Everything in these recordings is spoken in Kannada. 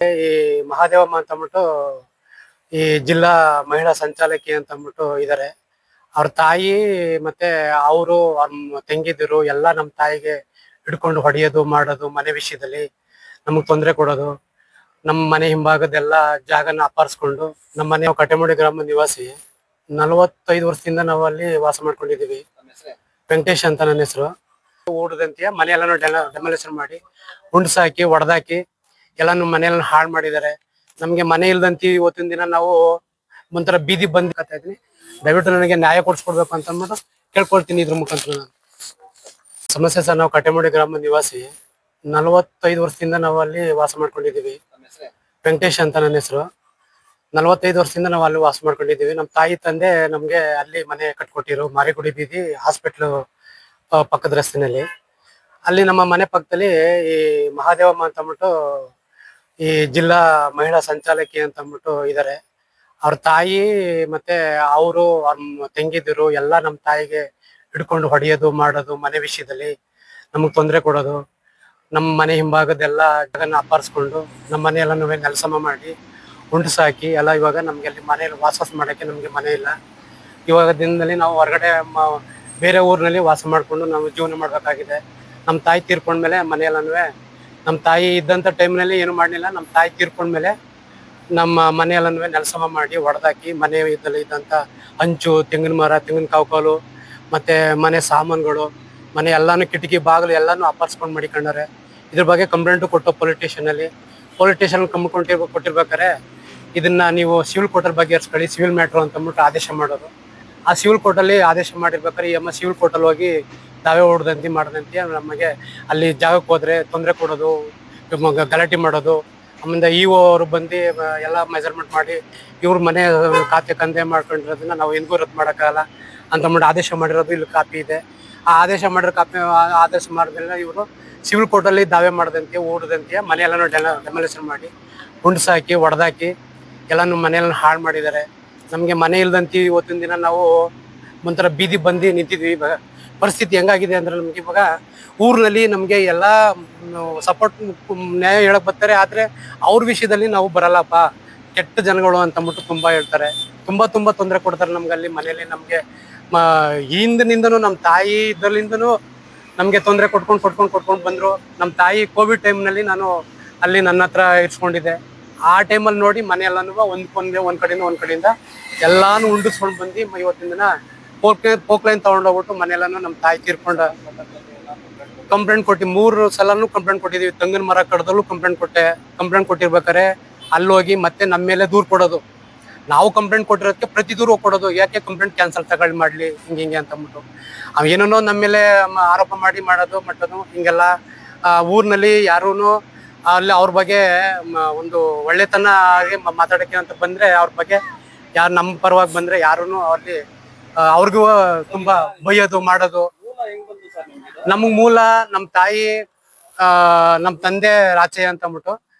ಈ ಮಹಾದೇವಮ್ಮ ಅಂತ ಅಂದ್ಬಿಟ್ಟು ಈ ಜಿಲ್ಲಾ ಮಹಿಳಾ ಸಂಚಾಲಕಿ ಅಂತ ಅಂದ್ಬಿಟ್ಟು ಇದಾರೆ. ಅವ್ರ ತಾಯಿ ಮತ್ತೆ ಅವರು ಅವ್ರ ತಂಗಿದಿರು ಎಲ್ಲ ನಮ್ಮ ತಾಯಿಗೆ ಹಿಡ್ಕೊಂಡು ಹೊಡೆಯೋದು ಮಾಡೋದು, ಮನೆ ವಿಷಯದಲ್ಲಿ ನಮಗ್ ತೊಂದರೆ ಕೊಡೋದು. ನಮ್ಮ ಮನೆ ಹಿಂಭಾಗದೆಲ್ಲ ಜಾಗನ ಅಪಹರಿಸ್ಕೊಂಡು, ನಮ್ಮ ಮನೆ ಕಟೆಮುಡಿ ಗ್ರಾಮ ನಿವಾಸಿ. 45 ವರ್ಷದಿಂದ ನಾವು ಅಲ್ಲಿ ವಾಸ ಮಾಡ್ಕೊಂಡಿದೀವಿ. ವೆಂಕಟೇಶ್ ಅಂತ ನನ್ನ ಹೆಸರು. ಊಟದಂತೆಯ ಮನೆಯೆಲ್ಲಾನು ಡೆಮೊಲೇಷನ್ ಮಾಡಿ ಉಂಡ್ಸಾಕಿ ಹೊಡೆದಾಕಿ ಎಲ್ಲಾನು ಮನೆಯೆಲ್ಲ ಹಾಳು ಮಾಡಿದ್ದಾರೆ. ನಮ್ಗೆ ಮನೆ ಇಲ್ದಂತಿ ಇವತ್ತಿನ ದಿನ ನಾವು ಒಂಥರ ಬೀದಿ ಬಂದ್ ಕತ್ತಾ ಇದೀನಿ. ದಯವಿಟ್ಟು ನನಗೆ ನ್ಯಾಯ ಕೊಡಿಸ್ಕೊಡ್ಬೇಕು ಅಂತ ಅಂದ್ಬಿಟ್ಟು ಕೇಳ್ಕೊಳ್ತೀನಿ ಇದ್ರ ಮುಖಾಂತರ. ನಾನು ಸಮಸ್ಯೆ ಸರ್, ನಾವು ಕಟೆಮುಡಿ ಗ್ರಾಮ ನಿವಾಸಿ. 45 ವರ್ಷದಿಂದ ನಾವು ಅಲ್ಲಿ ವಾಸ ಮಾಡ್ಕೊಂಡಿದೀವಿ. ವೆಂಕಟೇಶ್ ಅಂತ ನನ್ನ ಹೆಸರು. 45 ವರ್ಷದಿಂದ ನಾವು ಅಲ್ಲಿ ವಾಸ ಮಾಡ್ಕೊಂಡಿದೀವಿ. ನಮ್ಮ ತಾಯಿ ತಂದೆ ನಮ್ಗೆ ಅಲ್ಲಿ ಮನೆ ಕಟ್ಕೊಟ್ಟಿರು, ಮಾರಿಗುಡಿ ಬೀದಿ ಹಾಸ್ಪಿಟ್ಲು ಪಕ್ಕದ ರಸ್ತೆನಲ್ಲಿ. ಅಲ್ಲಿ ನಮ್ಮ ಮನೆ ಪಕ್ಕದಲ್ಲಿ ಈ ಮಹಾದೇವಮ್ಮ ಅಂತ ಅಂದ್ಬಿಟ್ಟು ಈ ಜಿಲ್ಲಾ ಮಹಿಳಾ ಸಂಚಾಲಕಿ ಅಂತ ಅಂದ್ಬಿಟ್ಟು ಇದಾರೆ. ಅವ್ರ ತಾಯಿ ಮತ್ತೆ ಅವರು ಅವ್ರ ತಂಗಿದಿರು ಎಲ್ಲ ನಮ್ಮ ತಾಯಿಗೆ ಹಿಡ್ಕೊಂಡು ಹೊಡೆಯೋದು ಮಾಡೋದು, ಮನೆ ವಿಷಯದಲ್ಲಿ ನಮಗ್ ತೊಂದರೆ ಕೊಡೋದು. ನಮ್ಮ ಮನೆ ಹಿಂಭಾಗದೆಲ್ಲ ಜಾಗನ ಅಪಹರಿಸ್ಕೊಂಡು ನಮ್ಮ ಮನೆಯೆಲ್ಲನೂ ನೆಲಸಮ ಮಾಡಿ ಉಂಡ್ಸಾಕಿ ಎಲ್ಲ. ಇವಾಗ ನಮ್ಗೆ ಅಲ್ಲಿ ಮನೆಯಲ್ಲಿ ವಾಸ ಮಾಡಕ್ಕೆ ನಮ್ಗೆ ಮನೆ ಇಲ್ಲ. ಇವಾಗ ದಿನದಲ್ಲಿ ನಾವು ಹೊರಗಡೆ ಬೇರೆ ಊರಿನಲ್ಲಿ ವಾಸ ಮಾಡ್ಕೊಂಡು ನಾವು ಜೀವನ ಮಾಡ್ಬೇಕಾಗಿದೆ. ನಮ್ಮ ತಾಯಿ ತೀರ್ಕೊಂಡ್ಮೇಲೆ ಮನೆಯೆಲ್ಲನೂ, ನಮ್ಮ ತಾಯಿ ಇದ್ದಂಥ ಟೈಮ್ನಲ್ಲಿ ಏನು ಮಾಡಲಿಲ್ಲ. ನಮ್ಮ ತಾಯಿ ತೀರ್ಕೊಂಡ್ಮೇಲೆ ನಮ್ಮ ಮನೆಯೆಲ್ಲನೂ ನೆಲಸಮ ಮಾಡಿ ಹೊಡೆದಾಕಿ, ಮನೆ ಇದ್ದಂಥ ಹಂಚು, ತೆಂಗಿನ ಮರ, ತೆಂಗಿನ ಕಾವುಕಾಲು ಮತ್ತೆ ಮನೆ ಸಾಮಾನುಗಳು, ಮನೆ ಎಲ್ಲಾನು ಕಿಟಕಿ ಬಾಗಿಲು ಎಲ್ಲಾನು ಅಪಹರಿಸ್ಕೊಂಡು ಮಡಿಕೊಂಡಾರೆ. ಇದ್ರ ಬಗ್ಗೆ ಕಂಪ್ಲೇಂಟು ಕೊಟ್ಟು ಪೊಲೀಸ್ ಸ್ಟೇಷನ್ ಕೊಟ್ಟಿರ್ಬೇಕಾರೆ ಇದನ್ನ ನೀವು ಸಿವಿಲ್ ಕೋರ್ಟಲ್ಲಿ ಬಗೆಹರಿಸ್ಕೊಳ್ಳಿ, ಸಿವಿಲ್ ಮ್ಯಾಟ್ರು ಅಂತ ಅಂದ್ಬಿಟ್ಟು ಆದೇಶ ಮಾಡೋರು. ಆ ಸಿವಿಲ್ ಕೋರ್ಟಲ್ಲಿ ಆದೇಶ ಮಾಡಿರ್ಬೇಕಾದ್ರೆ ಈ ಅಮ್ಮ ಸಿವಿಲ್ ಕೋರ್ಟಲ್ಲಿ ಹೋಗಿ ದಾವೆ ಹೊಡೆದಂತೆ ಮಾಡದಂತೆ ನಮಗೆ ಅಲ್ಲಿ ಜಾಗಕ್ಕೆ ಹೋದ್ರೆ ತೊಂದರೆ ಕೊಡೋದು, ಗಲಾಟೆ ಮಾಡೋದು. ಆಮೇಲೆ ಇಒ ಅವರು ಬಂದು ಎಲ್ಲ ಮೆಜರ್ಮೆಂಟ್ ಮಾಡಿ ಇವ್ರ ಮನೆ ಖಾತೆ ಕಂದೆ ಮಾಡ್ಕೊಂಡಿರೋದನ್ನ ನಾವು ಎಂದಿಗೂ ರದ್ದು ಮಾಡೋಕ್ಕಾಗಲ್ಲ ಅಂತ ಅಂದ್ಬಿಟ್ಟು ಆದೇಶ ಮಾಡಿರೋದು ಇಲ್ಲಿ ಕಾಪಿ ಇದೆ. ಆ ಆದೇಶ ಮಾಡಿರೋ ಆದೇಶ ಮಾಡಿದ್ರೆ ಇವರು ಸಿವಿಲ್ ಕೋರ್ಟಲ್ಲಿ ದಾವೆ ಮಾಡದಂತೆ ಓಡದಂತೆ ಮನೆಯೆಲ್ಲನೂ ಡೆಮೊಲೇಷನ್ ಮಾಡಿ ಉಂಡ್ಸಾಕಿ ಹೊಡೆದಾಕಿ ಎಲ್ಲಾನು ಮನೆಯೆಲ್ಲ ಹಾಳು ಮಾಡಿದ್ದಾರೆ. ನಮಗೆ ಮನೆ ಇಲ್ದಂತಿ ಇವತ್ತಿನ ದಿನ ನಾವು ಒಂಥರ ಬೀದಿ ಬಂದು ನಿಂತಿದ್ವಿ. ಇವಾಗ ಪರಿಸ್ಥಿತಿ ಹೆಂಗಾಗಿದೆ ಅಂದ್ರೆ ನಮ್ಗೆ ಇವಾಗ ಊರಿನಲ್ಲಿ ನಮಗೆ ಎಲ್ಲ ಸಪೋರ್ಟ್ ನ್ಯಾಯ ಹೇಳಕ್ ಬರ್ತಾರೆ, ಆದ್ರೆ ಅವ್ರ ವಿಷಯದಲ್ಲಿ ನಾವು ಬರಲ್ಲಪ್ಪ, ಕೆಟ್ಟ ಜನಗಳು ಅಂತ ಅಂದ್ಬಿಟ್ಟು ತುಂಬಾ ಹೇಳ್ತಾರೆ. ತುಂಬಾ ತೊಂದರೆ ಕೊಡ್ತಾರೆ ನಮ್ಗೆ ಅಲ್ಲಿ ಮನೆಯಲ್ಲಿ. ನಮ್ಗೆ ಹಿಂದಿನಿಂದನೂ ನಮ್ಮ ತಾಯಿ ಇದ್ದಲ್ಲಿಂದನೂ ನಮ್ಗೆ ತೊಂದರೆ ಕೊಟ್ಕೊಂಡು ಬಂದ್ರು. ನಮ್ಮ ತಾಯಿ ಕೋವಿಡ್ ಟೈಮ್ನಲ್ಲಿ ನಾನು ಅಲ್ಲಿ ನನ್ನ ಹತ್ರ ಇರ್ಸ್ಕೊಂಡಿದ್ದೆ. ಆ ಟೈಮಲ್ಲಿ ನೋಡಿ ಮನೆಯೆಲ್ಲನೂ ಒಂದ್ ಕಡೆಯಿಂದ ಎಲ್ಲಾನು ಉಂಡಿಸ್ಕೊಂಡು ಬಂದು ಇವತ್ತಿನ ದಿನ ಪೋಕ್ಲೈನ್ ತಗೊಂಡೋಗ್ಬಿಟ್ಟು ಮನೆಯೆಲ್ಲಾನು ನಮ್ಮ ತಾಯಿ ತೀರ್ಕೊಂಡ ಕಂಪ್ಲೇಂಟ್ ಕೊಟ್ಟು 3 ಸಲನೂ ಕಂಪ್ಲೇಂಟ್ ಕೊಟ್ಟಿದೀವಿ. ತೆಂಗಿನ ಮರ ಕಡ್ದಲ್ಲೂ ಕಂಪ್ಲೇಂಟ್ ಕೊಟ್ಟಿರ್ಬೇಕಾರೆ ಅಲ್ಲಿ ಹೋಗಿ ಮತ್ತೆ ನಮ್ಮ ಮೇಲೆ ದೂರು ಕೊಡೋದು. ನಾವು ಕಂಪ್ಲೇಂಟ್ ಕೊಟ್ಟಿರೋದಕ್ಕೆ ಪ್ರತಿ ದೂರು ಕೊಡೋದು, ಯಾಕೆ ಕಂಪ್ಲೇಂಟ್ ಕ್ಯಾನ್ಸಲ್ ಮಾಡ್ಲಿ ಹಿಂಗೆ ಅಂತ ಅಂದ್ಬಿಟ್ಟು ಏನೇನೋ ನಮ್ಮ ಮೇಲೆ ಆರೋಪ ಮಾಡೋದು ಮಟ್ಟದು ಹಿಂಗೆಲ್ಲ. ಊರಿನಲ್ಲಿ ಯಾರೂ ಅಲ್ಲಿ ಅವ್ರ ಬಗ್ಗೆ ಒಂದು ಒಳ್ಳೆತನ ಆಗಿ ಮಾತಾಡಕ್ಕೆ ಅಂತ ಬಂದ್ರೆ, ಅವ್ರ ಬಗ್ಗೆ ಯಾರು ನಮ್ಮ ಪರವಾಗಿ ಬಂದ್ರೆ ಯಾರೂ ಅಲ್ಲಿ ಅವ್ರಿಗೂ ತುಂಬಾ ಬೈಯೋದು ಮಾಡೋದು. ನಮಗ್ ಮೂಲ ನಮ್ಮ ತಾಯಿ, ನಮ್ಮ ತಂದೆ ರಾಚಯ್ಯ ಅಂತ ಅಂದ್ಬಿಟ್ಟು,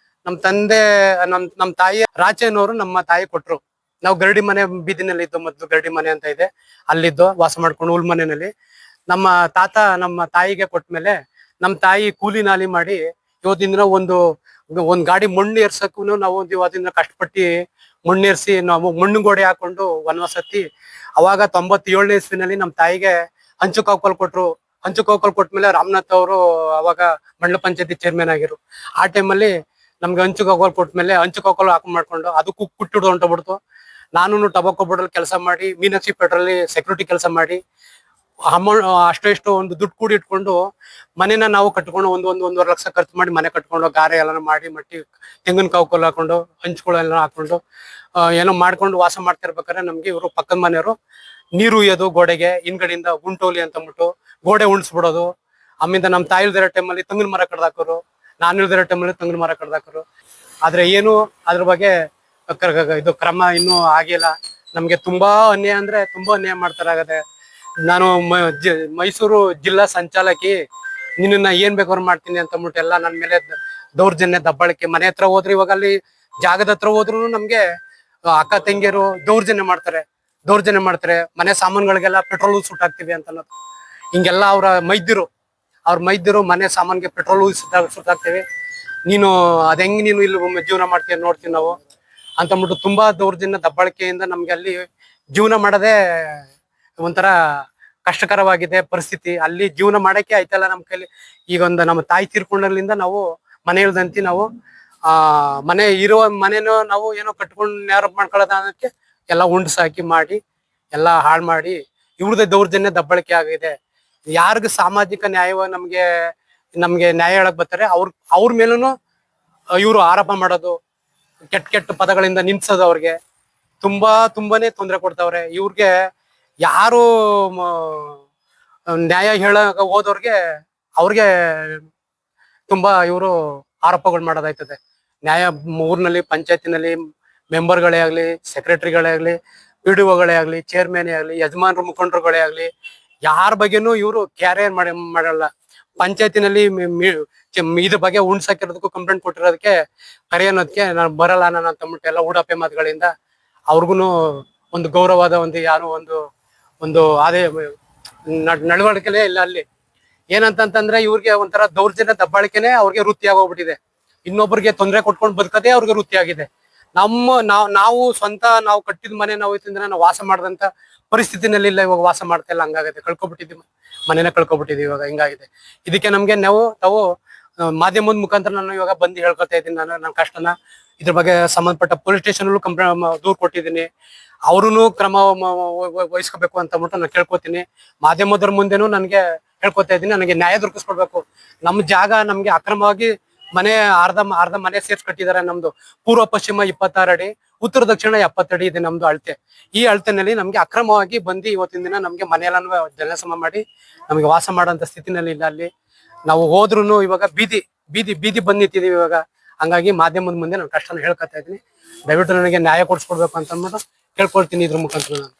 ನಮ್ಮ ತಾಯಿ ರಾಚಯ್ಯನವರು ನಮ್ಮ ತಾಯಿ ಕೊಟ್ರು. ನಾವು ಗರಡಿ ಮನೆ ಬೀದಿನಲ್ಲಿ ಇದ್ದು, ಮೊದ್ಲು ಗರಡಿ ಮನೆ ಅಂತ ಇದೆ, ಅಲ್ಲಿದ್ದು ವಾಸ ಮಾಡ್ಕೊಂಡು ಹುಲ್ ಮನೆಯಲ್ಲಿ. ನಮ್ಮ ತಾತ ನಮ್ಮ ತಾಯಿಗೆ ಕೊಟ್ಮೇಲೆ ನಮ್ಮ ತಾಯಿ ಕೂಲಿ ನಾಲಿ ಮಾಡಿ ಇವತ್ತಿನ ದಿನ ಒಂದ್ ಗಾಡಿ ಮಣ್ಣು ಏರ್ಸಕ್ಕೂ ನಾವು ಇವತ್ತಿನ ಕಷ್ಟಪಟ್ಟು ಮಣ್ಣು ಏರ್ಸಿ ನಾವು ಮಣ್ಣು ಗೋಡೆ ಹಾಕೊಂಡು ವನವಾಸತ್ತಿ. ಅವಾಗ 97ನೇ ಇಸ್ವಿನಲ್ಲಿ ನಮ್ಮ ತಾಯಿಗೆ ಹಂಚು ಕಾವಕಲ್ ಕೊಟ್ರು. ಹಂಚು ಕಾವಕಲ್ ಕೊಟ್ಮೇಲೆ ರಾಮನಾಥ್ ಅವರು ಅವಾಗ ಮಂಡಲ ಪಂಚಾಯತಿ ಚೇರ್ಮನ್ ಆಗಿರು. ಆ ಟೈಮಲ್ಲಿ ನಮ್ಗೆ ಹಂಚು ಕಾವಕಲ್ ಕೊಟ್ಮೇಲೆ ಹಂಚು ಕಾವಕಲ್ ಹಾಕೊಂಡ್ ಮಾಡ್ಕೊಂಡು ಅದಕ್ಕೂ ಕುಟ್ಟಿಡು ಹೊಂಟೋಗ್ಬಿಡ್ತು. ನಾನು ಟೊಬಾಕೋ ಬೋರ್ಡಲ್ಲಿ ಕೆಲಸ ಮಾಡಿ, ಮೀನಾಕ್ಷಿ ಪೆಟ್ರೋಲ್ ಸೆಕ್ಯೂರಿಟಿ ಕೆಲಸ ಮಾಡಿ ಅಮೌಂಟ್ ಅಷ್ಟು ಒಂದು ದುಡ್ಡು ಕೂಡಿ ಇಟ್ಕೊಂಡು ಮನೆನ ನಾವು ಕಟ್ಕೊಂಡು ಒಂದೂವರೆ ಲಕ್ಷ ಖರ್ಚು ಮಾಡಿ ಮನೆ ಕಟ್ಕೊಂಡು ಗಾರೆ ಎಲ್ಲ ಮಾಡಿ ಮಟ್ಟಿ ತೆಂಗಿನ ಕಾವಕಲ್ ಹಾಕೊಂಡು ಹಂಚ್ಗಳೆಲ್ಲ ಹಾಕೊಂಡು ಏನೋ ಮಾಡ್ಕೊಂಡು ವಾಸ ಮಾಡ್ತಿರ್ಬೇಕಾದ್ರೆ ನಮ್ಗೆ ಇವರು ಪಕ್ಕದ ಮನೆಯವರು ನೀರು ಉಯ್ಯೋದು ಗೋಡೆಗೆ ಹಿಂದ್ಗಡೆಯಿಂದ ಗುಂಟೋಲಿ ಅಂತ ಅಂದ್ಬಿಟ್ಟು ಗೋಡೆ ಉಣಿಸ್ಬಿಡೋದು. ಆಮೇಲೆ ನಮ್ಮ ತಾಯಿ ಇಲ್ದಿರೋ ಟೈಮಲ್ಲಿ ತೆಂಗಿನ ಮರ ಕಡ್ದಾಕೋರು, ನಾನು ಇಲ್ದಿರೋ ಟೈಮಲ್ಲಿ ತೆಂಗಿನ ಮರ ಕಡ್ದಾಕೋರು. ಆದ್ರೆ ಏನು ಅದ್ರ ಬಗ್ಗೆ ಇದು ಕ್ರಮ ಇನ್ನೂ ಆಗಿಲ್ಲ. ನಮ್ಗೆ ತುಂಬಾ ಅನ್ಯಾಯ ಅಂದ್ರೆ ತುಂಬಾ ಅನ್ಯಾಯ ಮಾಡ್ತಾರಾಗದೆ. ನಾನು ಮೈಸೂರು ಜಿಲ್ಲಾ ಸಂಚಾಲಕಿ, ನಿನ್ನ ಏನ್ ಬೇಕಾದ್ರು ಮಾಡ್ತೀನಿ ಅಂತ ಅಂದ್ಬಿಟ್ಟು ಎಲ್ಲ ನನ್ನ ಮೇಲೆ ದೌರ್ಜನ್ಯ ದಬ್ಬಾಳಿಕೆ. ಮನೆ ಹತ್ರ ಹೋದ್ರೆ, ಇವಾಗ ಅಲ್ಲಿ ಜಾಗದ ಹತ್ರ ಹೋದ್ರು ನಮ್ಗೆ ಅಕ್ಕ ತಂಗಿಯರು ದೌರ್ಜನ್ಯ ಮಾಡ್ತಾರೆ. ಮನೆ ಸಾಮಾನುಗಳಿಗೆಲ್ಲ ಪೆಟ್ರೋಲ್ ಸುಟ್ಟಾಕ್ತಿವಿ ಅಂತ ಅನ್ನೋದು ಹಿಂಗೆಲ್ಲ ಅವ್ರ ಮೈದ್ಯರು ಮನೆ ಸಾಮಾನ್ಗೆ ಪೆಟ್ರೋಲ್ ಸುಟ್ಟಾಕ್ತಿವಿ. ನೀನು ಅದ್ ಹೆಂಗ್ ನೀನು ಇಲ್ಲಿ ಜೀವನ ಮಾಡ್ತೀಯ ನೋಡ್ತೀವಿ ನಾವು ಅಂತಂದ್ಬಿಟ್ಟು ತುಂಬಾ ದೌರ್ಜನ್ಯ ದಬ್ಬಾಳಿಕೆಯಿಂದ ನಮ್ಗೆ ಅಲ್ಲಿ ಜೀವನ ಮಾಡೋದೇ ಒಂಥರ ಕಷ್ಟಕರವಾಗಿದೆ ಪರಿಸ್ಥಿತಿ. ಅಲ್ಲಿ ಜೀವನ ಮಾಡಕ್ಕೆ ಆಯ್ತಲ್ಲ ನಮ್ ಕೈಲಿ. ಈಗ ಒಂದು ನಮ್ಮ ತಾಯಿ ತೀರ್ಕೊಂಡಲ್ಲಿಂದ ನಾವು ಮನೆ ಇಳ್ದಂತಿ ನಾವು ಮನೆ ಇರುವ ಮನೇನು ನಾವು ಏನೋ ಕಟ್ಕೊಂಡು ನೇರಪ್ ಮಾಡ್ಕೊಳ್ಳೋದ ಅನ್ನೋಕ್ಕೆ ಎಲ್ಲ ಉಂಡು ಸಾಕಿ ಮಾಡಿ ಎಲ್ಲ ಹಾಳು ಮಾಡಿ ಇವ್ರದೇ ದೌರ್ಜನ್ಯ ದಬ್ಬಾಳಿಕೆ ಆಗಿದೆ. ಯಾರಿಗ ಸಾಮಾಜಿಕ ನ್ಯಾಯ ನಮ್ಗೆ ನಮ್ಗೆ ನ್ಯಾಯ ಹೇಳಕ್ ಬರ್ತಾರೆ ಅವ್ರ ಮೇಲೂನು ಇವರು ಆರೋಪ ಮಾಡೋದು, ಕೆಟ್ಟ ಕೆಟ್ಟ ಪದಗಳಿಂದ ನಿನ್ಸೋದು, ಅವ್ರಿಗೆ ತುಂಬಾನೇ ತೊಂದರೆ ಕೊಡ್ತಾವ್ರೆ. ಇವ್ರಿಗೆ ಯಾರು ನ್ಯಾಯ ಹೇಳಕ್ ಹೋದವ್ರಿಗೆ ಅವ್ರಿಗೆ ತುಂಬಾ ಇವರು ಆರೋಪಗಳು ಮಾಡೋದಾಯ್ತದೆ. ನ್ಯಾಯ ಊರಿನಲ್ಲಿ ಪಂಚಾಯತಿನಲ್ಲಿ ಮೆಂಬರ್ಗಳೇ ಆಗ್ಲಿ, ಸೆಕ್ರೆಟರಿಗಳೇ ಆಗ್ಲಿ, PDOಗಳೇ ಆಗ್ಲಿ, ಚೇರ್ಮನ್ ಆಗ್ಲಿ, ಯಜಮಾನ್ರು ಮುಖಂಡರುಗಳೇ ಆಗ್ಲಿ, ಯಾರ ಬಗ್ಗೆನೂ ಇವರು ಕ್ಯಾರಿಯರ್ ಮಾಡಲ್ಲ. ಪಂಚಾಯತಿನಲ್ಲಿ ಇದ್ರ ಬಗ್ಗೆ ಉಣ್ಸಾಕಿರೋದಕ್ಕೂ ಕಂಪ್ಲೇಂಟ್ ಕೊಟ್ಟಿರೋದಕ್ಕೆ ಕರೆ ಅನ್ನೋದಕ್ಕೆ ನಾನು ಬರಲ್ಲ ನಾನು ಅಂತಂದ್ಬಿಟ್ಟು ಎಲ್ಲ ಉಡಾಪೆ ಮಾತುಗಳಿಂದ ಅವ್ರಿಗೂ ಒಂದು ಗೌರವವಾದ ಒಂದು ಯಾರು ಒಂದು ಅದೇ ನಡವಳಿಕೆನೇ ಇಲ್ಲ ಅಲ್ಲಿ. ಏನಂತಂದ್ರೆ ಇವ್ರಿಗೆ ಒಂಥರ ದೌರ್ಜನ್ಯ ದಬ್ಬಾಳಿಕೆನೆ ಅವ್ರಿಗೆ ವೃತ್ತಿ ಆಗೋಗ್ಬಿಟ್ಟಿದೆ. ಇನ್ನೊಬ್ರಿಗೆ ತೊಂದರೆ ಕೊಟ್ಕೊಂಡು ಬದುಕದೇ ಅವ್ರಿಗೆ ವೃತ್ತಿ ಆಗಿದೆ. ನಾವು ಸ್ವಂತ ನಾವು ಕಟ್ಟಿದ ಮನೆ ನಾವು ನಾವು ವಾಸ ಮಾಡದಂತ ಪರಿಸ್ಥಿತಿನಲ್ಲಿ ಇಲ್ಲ, ಇವಾಗ ವಾಸ ಮಾಡ್ತಾ ಇಲ್ಲ, ಹಂಗಾಗಿದೆ. ಕಳ್ಕೊಬಿಟ್ಟಿದ್ವಿ, ಮನೇನ ಕಳ್ಕೊಬಿಟ್ಟಿದ್ವಿ ಇವಾಗ, ಹಿಂಗಾಗಿದೆ. ಇದಕ್ಕೆ ನಮ್ಗೆ ತಾವು ಮಾಧ್ಯಮದ ಮುಖಾಂತರ ನಾನು ಇವಾಗ ಬಂದು ಹೇಳ್ಕೊತಾ ಇದ್ದೀನಿ ನನ್ನ ಕಷ್ಟನ. ಇದ್ರ ಬಗ್ಗೆ ಸಂಬಂಧಪಟ್ಟ ಪೊಲೀಸ್ ಸ್ಟೇಷನ್ ದೂರ್ ಕೊಟ್ಟಿದ್ದೀನಿ. ಅವ್ರೂ ಕ್ರಮ ವಹಿಸ್ಕೋಬೇಕು ಅಂತ ಅಂದ್ಬಿಟ್ಟು ನಾನು ಕೇಳ್ಕೊತೀನಿ. ಮಾಧ್ಯಮದವ್ರ ಮುಂದೆನೂ ನನಗೆ ಹೇಳ್ಕೊತಾ ಇದ್ದೀನಿ, ನನಗೆ ನ್ಯಾಯ ದೊರಕಿಸ್ಕೊಡ್ಬೇಕು. ನಮ್ಮ ಜಾಗ ನಮ್ಗೆ ಅಕ್ರಮವಾಗಿ ಮನೆ ಅರ್ಧ ಮನೆ ಸೇರ್ಸ್ ಕಟ್ಟಿದ್ದಾರೆ. ನಮ್ದು ಪೂರ್ವ ಪಶ್ಚಿಮ 26 ಅಡಿ, ಉತ್ತರ ದಕ್ಷಿಣ 70 ಅಡಿ ಇದೆ ನಮ್ದು ಅಳತೆ. ಈ ಅಳತೆನಲ್ಲಿ ನಮ್ಗೆ ಅಕ್ರಮವಾಗಿ ಬಂದು ಇವತ್ತಿನ ದಿನ ನಮ್ಗೆ ಮನೆಯೆಲ್ಲ ಜನಸಮ ಮಾಡಿ ನಮ್ಗೆ ವಾಸ ಮಾಡೋಂಥ ಸ್ಥಿತಿನಲ್ಲಿ ಇಲ್ಲ. ಅಲ್ಲಿ ನಾವು ಹೋದ್ರು ಇವಾಗ ಬೀದಿ ಬಂದ್ ನಿಂತಿದೀವಿ ಇವಾಗ. ಹಂಗಾಗಿ ಮಾಧ್ಯಮದ ಮುಂದೆ ನಾನು ಕಷ್ಟನ ಹೇಳ್ಕೊತಾ ಇದ್ದೀನಿ. ದಯವಿಟ್ಟು ನನಗೆ ನ್ಯಾಯ ಕೊಡಿಸ್ಕೊಡ್ಬೇಕು ಅಂತ ಅಂದ್ಬಿಟ್ಟು ಕೇಳ್ಕೊಳ್ತೀನಿ ಇದ್ರ ಮುಖಾಂತರ ನಾನು.